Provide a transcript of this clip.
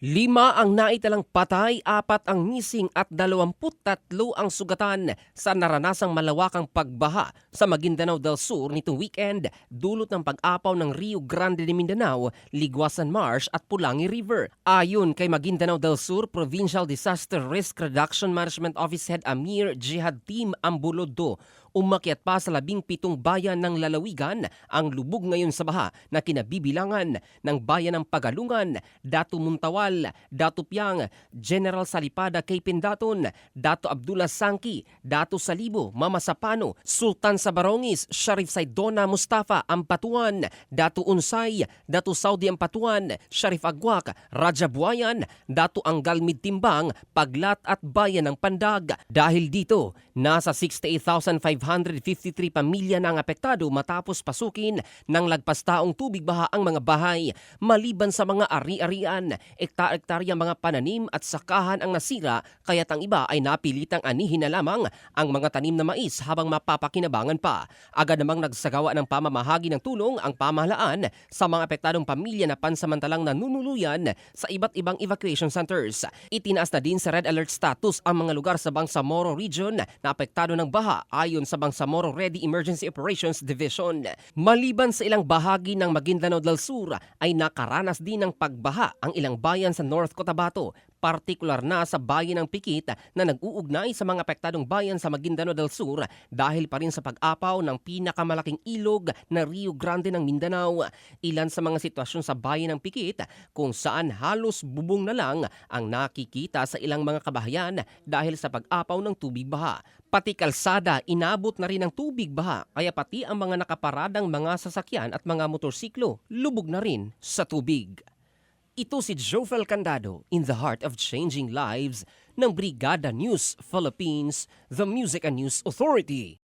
5 ang naitalang patay, 4 ang missing at 23 ang sugatan sa naranasang malawakang pagbaha sa Maguindanao del Sur nitong weekend dulot ng pag-apaw ng Rio Grande de Mindanao, Liguasan Marsh at Pulangi River. Ayon kay Maguindanao del Sur Provincial Disaster Risk Reduction Management Office Head Amir Jihad Team Ambulodo, umakyat pa sa 17 bayan ng lalawigan ang lubog ngayon sa baha na kinabibilangan ng bayan ng Pagalungan, Datu Muntawal, Datu Piang, General Salipada kay Pindaton, Datu Abdullah Sangki, Datu Salibo, Mama Sapano, Sultan Sabarongis, Sharif Saidona Mustafa Ampatuan, Datu Unsay, Datu Saudi Ampatuan, Sharif Agwak, Raja Buayan, Datu Anggal Midtimbang, Paglat at Bayan ng Pandag. Dahil dito, nasa 68,553 pamilya na ang apektado matapos pasukin ng lagpas taong tubig baha ang mga bahay. Maliban sa mga ari-arian, ektar-ektarya mga pananim at sakahan ang nasira, kaya't ang iba ay napilitang anihin na lamang ang mga tanim na mais habang mapapakinabangan pa. Agad namang nagsagawa ng pamamahagi ng tulong ang pamahalaan sa mga apektadong pamilya na pansamantalang nanunuluyan sa iba't ibang evacuation centers. Itinaas na din sa red alert status ang mga lugar sa Bangsamoro Region na apektado ng baha ayon sa Bangsamoro Ready Emergency Operations Division. Maliban sa ilang bahagi ng Maguindanao del Sur ay nakaranas din ng pagbaha ang ilang bayan sa North Cotabato, partikular na sa bayan ng Pikit na nag-uugnay sa mga apektadong bayan sa Maguindanao del Sur dahil pa rin sa pag-apaw ng pinakamalaking ilog na Rio Grande ng Mindanao. Ilan sa mga sitwasyon sa bayan ng Pikit kung saan halos bubong na lang ang nakikita sa ilang mga kabahayan dahil sa pag-apaw ng tubig baha. Pati kalsada inabot na rin ng tubig baha kaya pati ang mga nakaparadang mga sasakyan at mga motorsiklo lubog na rin sa tubig. Ito si Jofel Candado in the heart of changing lives ng Brigada News Philippines, the Music and News Authority.